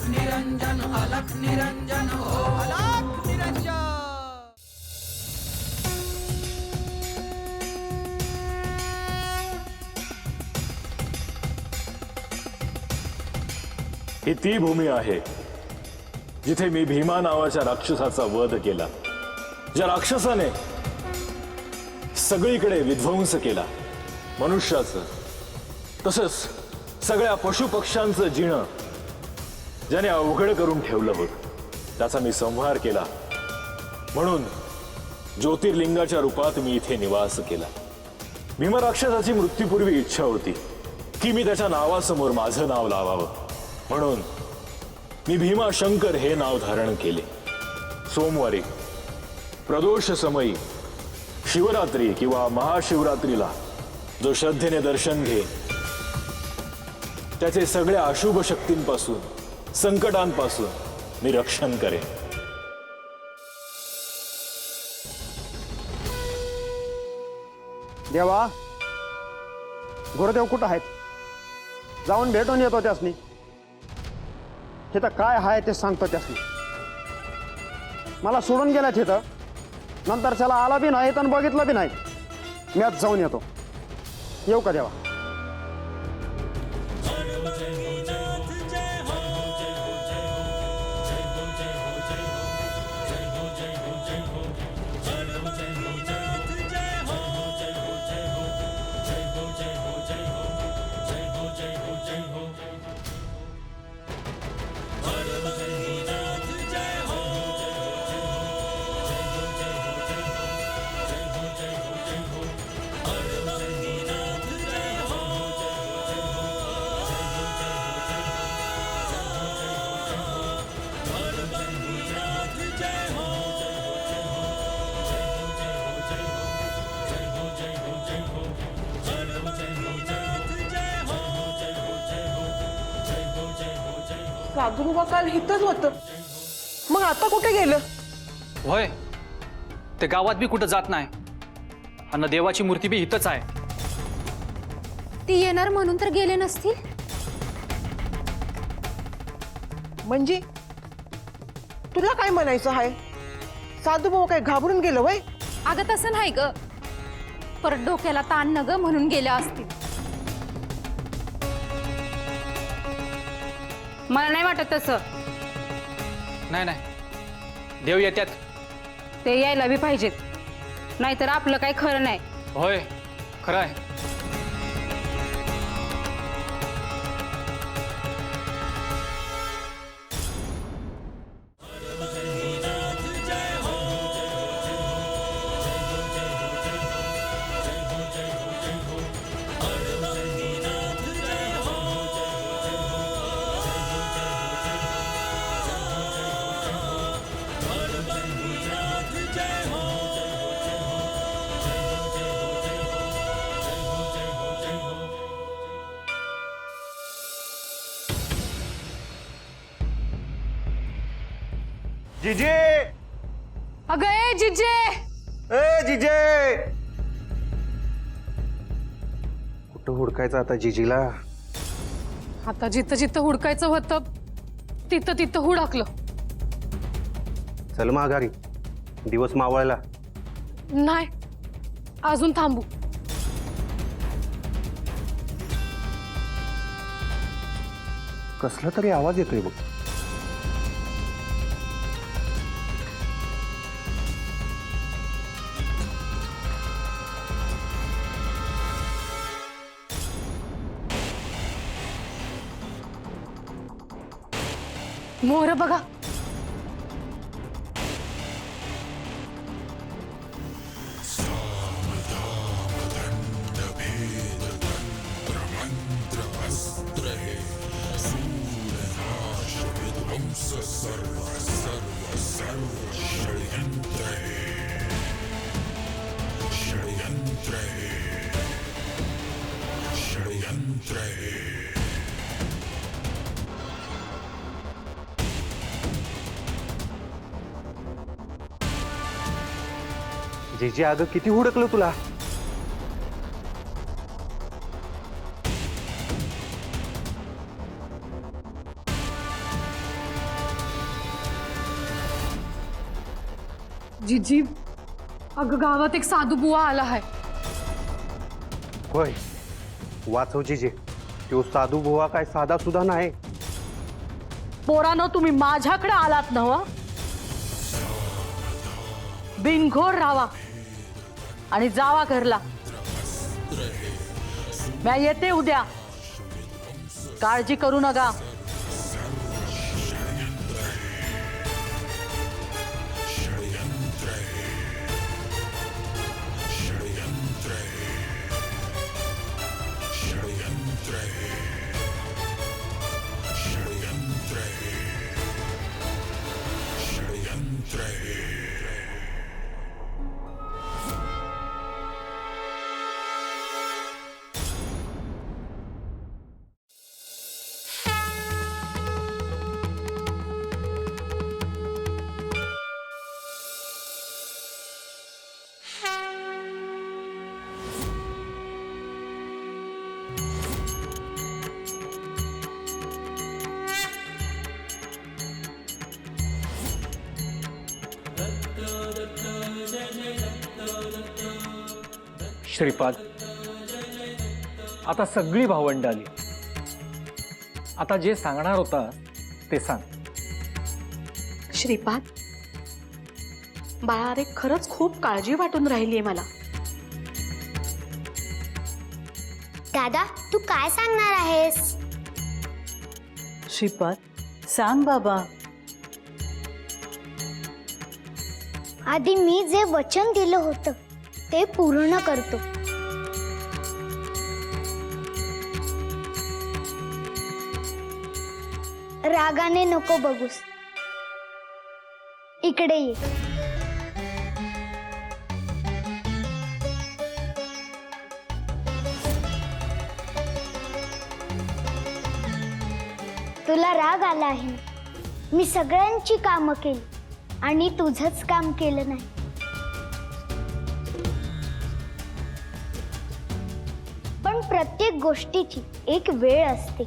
निरंजन अलख निरंजन हो अलख निरंजन। ही ती भूमी आहे जिथे मी भीमा नावाच्या राक्षसाचा वध केला, ज्या राक्षसाने सगळीकडे विध्वंस केला, मनुष्याचं तसंच सगळ्या पशुपक्ष्यांचं जीणं ज्याने अवघड करून ठेवलं होतं, त्याचा मी संहार केला। म्हणून ज्योतिर्लिंगाच्या रूपात मी इथे निवास केला। भीमा राक्षसाची मृत्यूपूर्वी इच्छा होती की मी त्याच्या नावासमोर माझं नाव लावावं, म्हणून मी भीमा शंकर हे नाव धारण केले। सोमवारी प्रदोष समयी शिवरात्री किंवा महाशिवरात्रीला जो श्रद्धेने दर्शन घे त्याचे सगळ्या अशुभ शक्तींपासून, संकटांपासून मी रक्षण करेन। देवा, गुरुदेव कुठं आहेत? जाऊन भेटून येतो त्यासनी। तिथं काय आहे ते सांगतो त्यासनी। मला सोडून गेल्या तिथं, नंतर त्याला आला बी नाही तर बघितलं बी नाही। मी आज जाऊन येतो। येऊ का देवा? साधुबाबा काल इथंच होतं, मग आता कुठे गेलं? होय, ते गावात बी कुठं जात नाही आणि देवाची मूर्ती बी इथंच आहे। ती येणार म्हणून तर गेले नसतील। म्हणजे तुला काय म्हणायचं आहे? साधुबाबा काय घाबरून गेलं वय? अगं तसं नाही ग, परत डोक्याला ताण न ग म्हणून गेल्या असतील। मला नाही वाटत तसं। नाही नाही, देव येतात, ते यायला बी पाहिजेत, नाहीतर आपलं काही खरं नाही। होय खरं आहे। जिजे, अगं ए जिजे, ए जिजे, कुठं हुडकायचं आता जिजीला? आता जिथं जिथं हुडकायचं होतं तिथं तिथं हुडकलं। चल माघारी, दिवस मावळला। नाही, अजून थांबू। कसला तरी आवाज येतोय बघ। मोर बघा। जिजी अगं किती हुडकलं तुला? जिजी, अगं गावात एक साधू बुवा आला आहे. होय, वाचव जिजे. तो साधू बुवा काय साधा सुद्धा नाही. पोरानो, तुम्ही माझ्याकडे आलात नव्ह. बिनघोर राहा आणि जावा घरला. मी येते उद्या, काळजी करू नका. श्रीपाद, आता सगळी भावंड आली. आता जे सांगणार होता ते सांग. श्रीपाद, बाळा, अरे खरंच खूप काळजी वाटून राहिलीये मला. दादा, तू काय सांगणार आहेस? श्रीपाद, सांग बाबा. आधी मी जे वचन दिलं होतं ते पूर्ण करतो. रागाने नको बघूस, इकडे ये. तुला राग आला आहे. मी सगळ्यांची कामं केली आणि तुझंच काम केलं नाही. पण प्रत्येक गोष्टीची एक वेळ असते.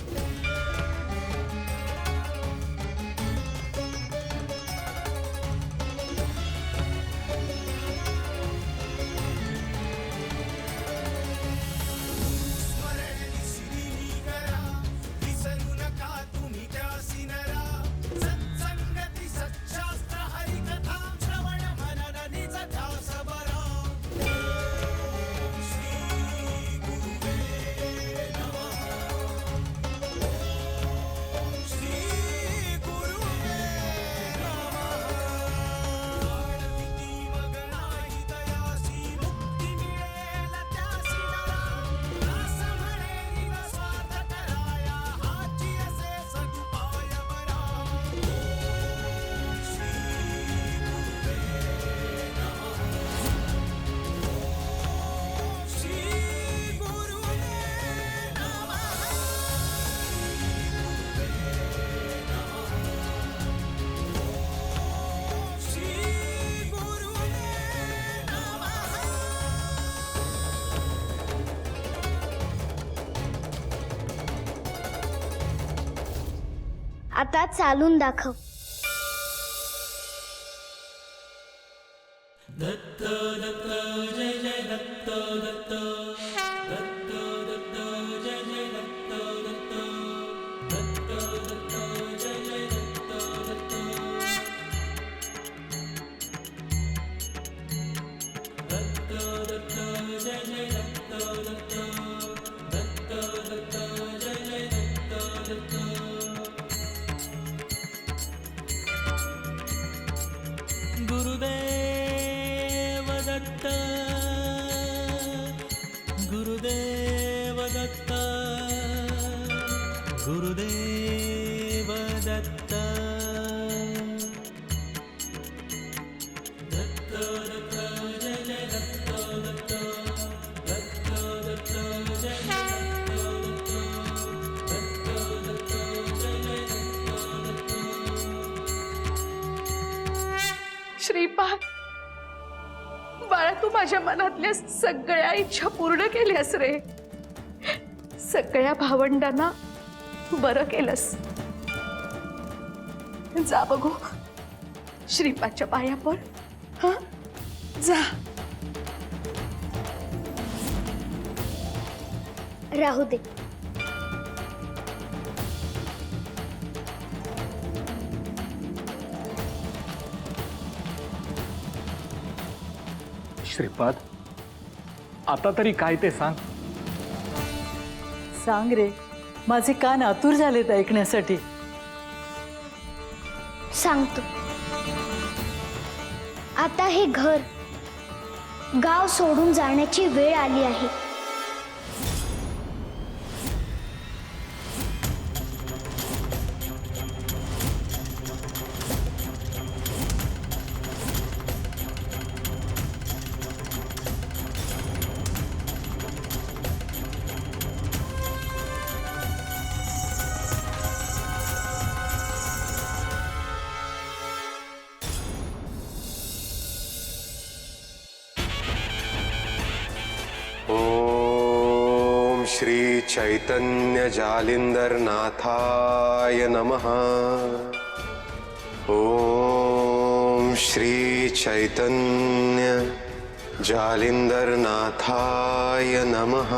आता चालून दाखव. गुरुदेव दत्त, गुरुदेव दत्त, गुरुदेव दत्त. श्रीपाद, बाळा, तू माझ्या मनातल्या सगळ्या इच्छा पूर्ण केल्यास रे. सगळ्या भावंडांना बरं केलंस. जा बघू, श्रीपादच्या पाया पड हा जा. राहू दे. श्रीपाद, आता तरी काय ते सांग. सांग रे, माझे कान आतुर झालेत ऐकण्यासाठी. सांगतो. आता हे घर गाव सोडून जाण्याची वेळ आली आहे. ओम श्री चैतन्य जालिंदर नाथाय नमः. ओम श्री चैतन्य जालिंदर नाथाय नमः.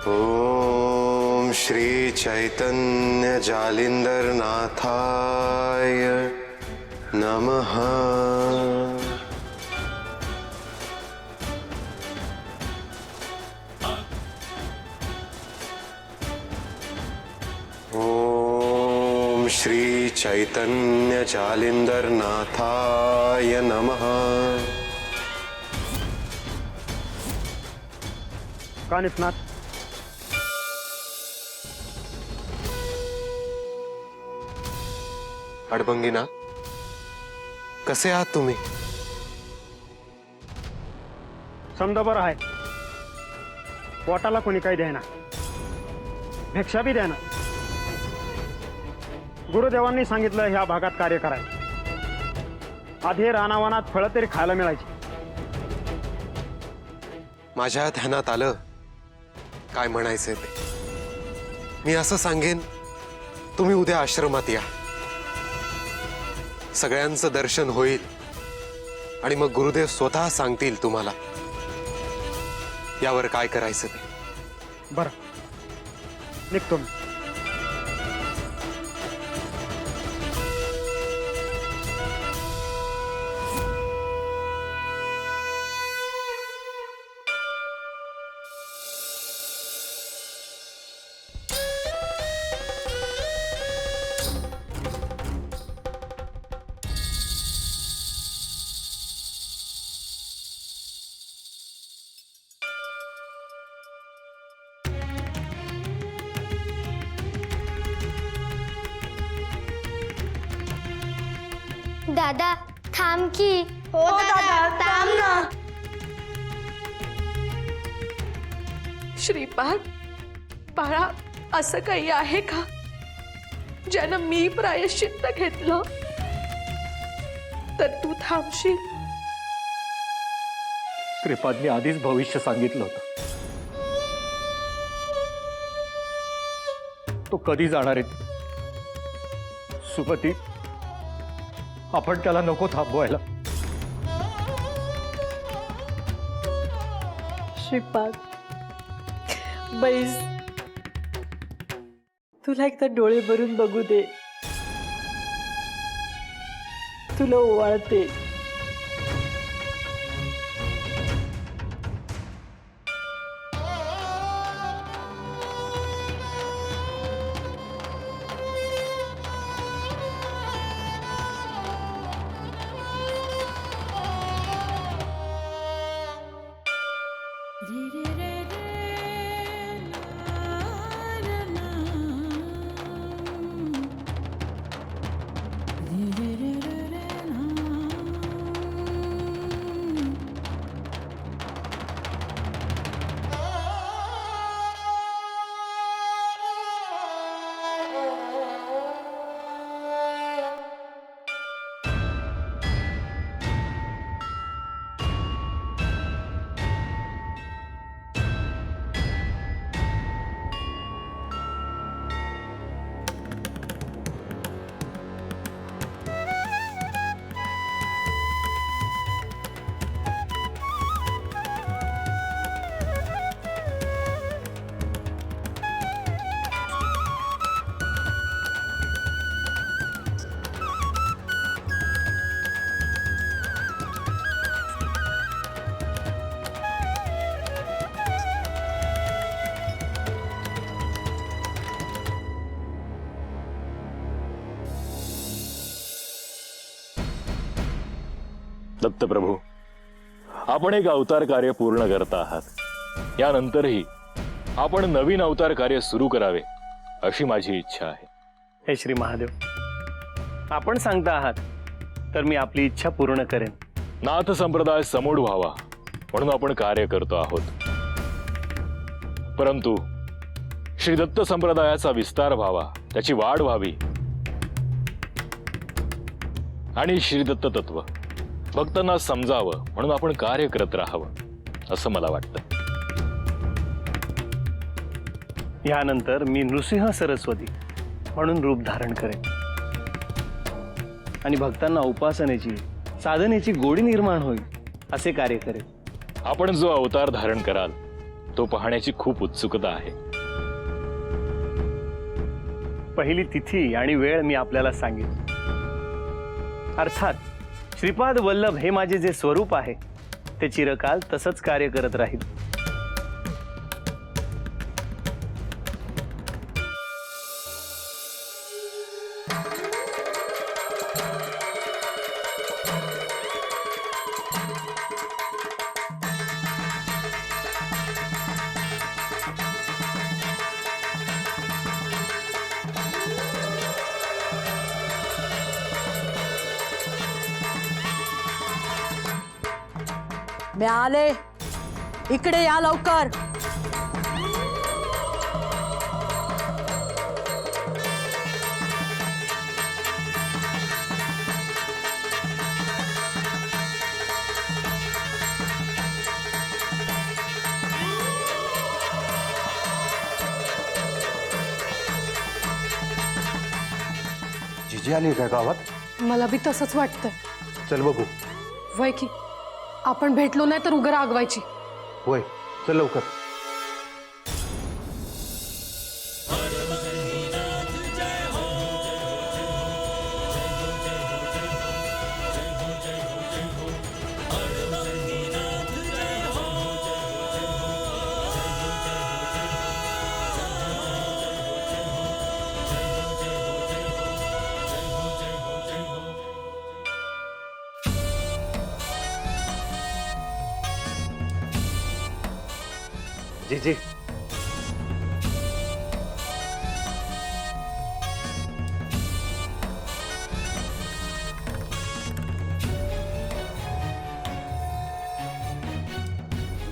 ओम श्री चैतन्य जालिंदर नाथाय नमः. ओम श्री चैतन्य जालिंदर नाथाय नमः. कानिफनाथ, अडबंगीना, कसे आहात तुम्ही? समजा बरं आहे. पोटाला कोणी काही द्यायना, भिक्षा बी द्याना. गुरुदेवांनी सांगितलं ह्या भागात कार्य करायचं. आधी रानावनात फळं तरी खायला मिळायची. माझ्या ध्यानात आलं काय म्हणायचंय ते. मी असं सांगेन, तुम्ही उद्या आश्रमात या. सगळ्यांचं दर्शन होईल आणि मग गुरुदेव स्वतः सांगतील तुम्हाला यावर काय करायचं ते. बरं, निघतो मी. दादा थांब की. हो दादा, थांब ना. श्रीपाद, बाळा, असं काही आहे का ज्यानं मी प्रायश्चित्त घेतलं तर तू थांबशील? श्रीपादने आधीच भविष्य सांगितलं होतं. तो कधी जाणार आहे? सुमती, आपण त्याला नको थांबवायला. श्रीपाद, बैस, तुला एकदा डोळे भरून बघू दे. तुला ओवाळते. दत्तप्रभू, आपण एक अवतार कार्य पूर्ण करता आहात. यानंतरही आपण नवीन अवतार कार्य सुरू करावे अशी माझी इच्छा आहे. हे श्री महादेव, आपण सांगता आहात तर मी आपली इच्छा पूर्ण करेन. नाथ संप्रदाय समूढ व्हावा म्हणून आपण कार्य करतो आहोत. परंतु श्री दत्त संप्रदायाचा विस्तार व्हावा, त्याची वाढ व्हावी आणि श्री दत्त तत्व भक्तांना समजावं म्हणून आपण कार्य करत राहावं असं मला वाटतं. यानंतर मी नृसिंह सरस्वती म्हणून रूप धारण करेन आणि भक्तांना उपासनेची साधनेची गोडी निर्माण होईल असे कार्य करेन. आपण जो अवतार धारण कराल तो पाहण्याची खूप उत्सुकता आहे. पहिली तिथी आणि वेळ मी आपल्याला सांगेन. अर्थात श्रीपाद वल्लभ हे माझे जे स्वरूप आहे ते चिरकाल तसंच कार्य करत राहील. मी आले, इकडे या लवकर. जिजी आली काय गावात? मला बी तसंच वाटतंय. चल बघू. वय की आपण भेटलो नाही तर उगा रागवायची. होय, चल लवकर. जी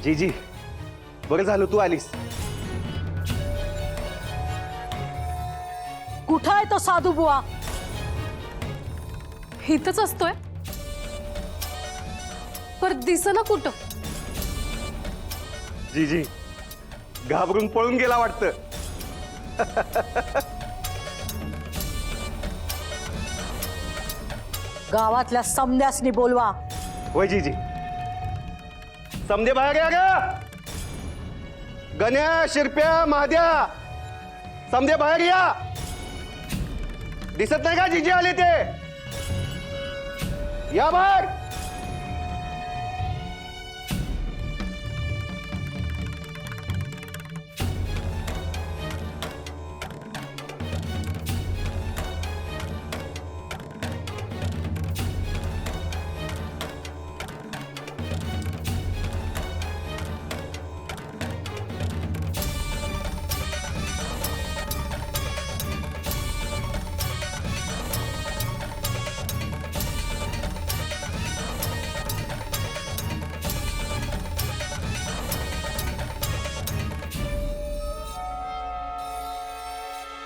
जी जी, बरं झालं तू आलीस. कुठं आहे तो साधू बुवा? इथंच असतोय पर दिसेना कुठं. जी जी, घाबरून पळून गेला वाटतं. गावातल्या समद्यासनी बोलवा. होय जी जी. समदे बाहेर या ग. गण्या, शिरप्या, महाद्या, समदे बाहेर या. दिसत नाही का जीजी आले ते? या बाहेर.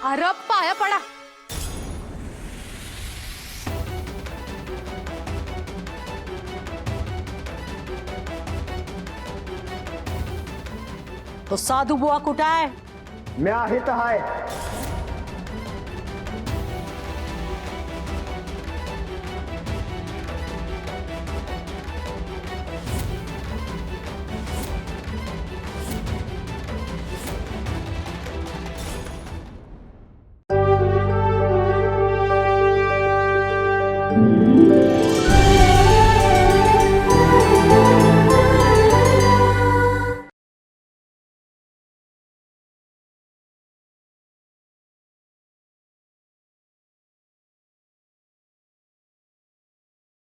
अरे पाया पडा. तो साधू बुवा कुठं आहे? मी आहे तर आहे.